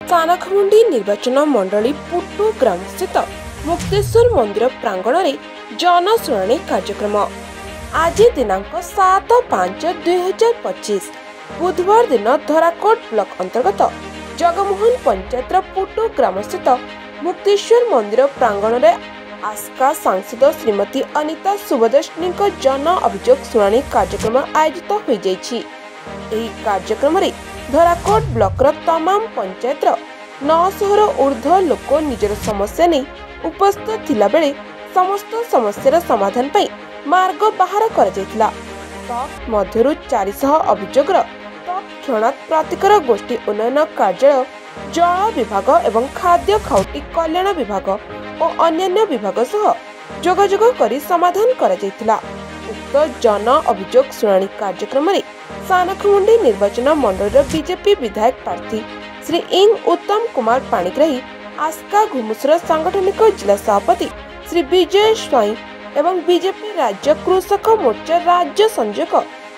सानखमुंडी निर्वाचन मंडली पुटू ग्राम स्थित मुक्तेश्वर मंदिर प्रांगण में जनशुणाणी कार्यक्रम आज दिनांक 7/5/2025 बुधवार दिन धराकोट ब्लॉक अंतर्गत जगमोहन पंचायत पुटू ग्राम स्थित मुक्तेश्वर मंदिर प्रांगण में आस्का सांसद श्रीमती अनिता सुबोधनी जन अभियोग शुणाणी कार्यक्रम आयोजित हो जाइछि। एही कार्यक्रम में धराकोट ब्लॉकर तमाम पंचायत 900 ऊर्ध्व लोक निजर समस्या नहीं उपस्थित थिला बेले समस्त समस्यार समाधान पाई मार्ग बाहर कर जाइतिला। मध्यरु 400 अभियोगर तत्क्षणात् प्रतिकर गोष्ठी उन्नयन कार्यालय, जल विभाग एवं खाद्य खाउटी कल्याण विभाग और अन्य विभाग सह जोगाजोग करी समाधान करा जाइतिला। उक्त जन अभियोग शुणाणी कार्यक्रम में सानखमुंडी निर्वाचन मंडल बीजेपी विधायक प्रार्थी श्री इंग उत्तम कुमार पाणिग्राही, आस्का घुमुसर सांगठनिक जिला सभापति श्री विजय स्वाई एवं बीजेपी राज्य कृषक मोर्चा राज्य संयोजक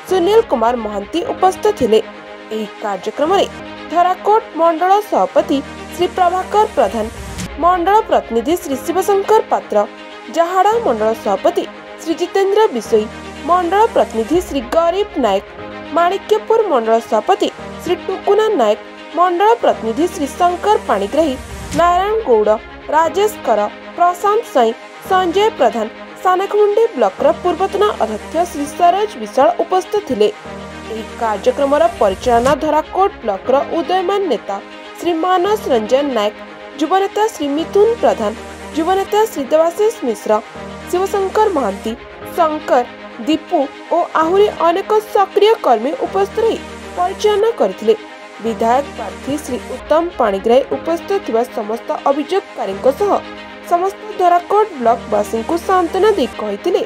सुनील कुमार महांती उपस्थित थिले। एही कार्यक्रम में धराकोट मंडल सभापति श्री प्रभाकर प्रधान, मंडल प्रतिनिधि श्री शिवशंकर पात्र, जहाड़ा मंडल सभापति श्री जितेंद्र बिसोई, मंडल प्रतिनिधि श्री गरीब नायक, माणिक्यपुर मंडल सभापति श्री टुकुना नायक, मंडल प्रतिनिधि श्री शंकर पाणिग्राही, नारायण गौड़, राजेश कर, प्रशांत साई, संजय प्रधान, सानखमुंडी ब्लॉकर पूर्वतन अध्यक्ष श्री सरोज विशाल उपस्थित थिले। एही कार्यक्रम परिचालना धराकोट ब्लॉकर उदयमान नेता श्री मानस रंजन नायक, युवनेता श्री मिथुन प्रधान, युवनेता श्री देवाशीष मिश्र, शिवशंकर महांती, शंकर, दीपू और आहरी अनेक सक्रिय कर्मी उपस्थित रही परिचालना करथिले। विधायक प्रार्थी श्री उत्तम पाणिग्राही उपस्थित थिबा समस्त अभियोगकारी सह समस्त धराकोट ब्लॉकवासी को सांत्वना दे कहिथिले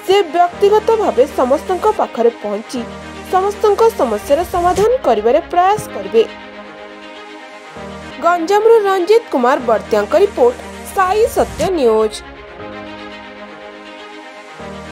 से व्यक्तिगत भावे समस्तक पाखरे पहुंची समस्तक समस्यार समाधान करिबारे प्रयास करिवे। गंजामरू रंजित कुमार बर्तियांक रिपोर्ट साई सत्य न्यूज।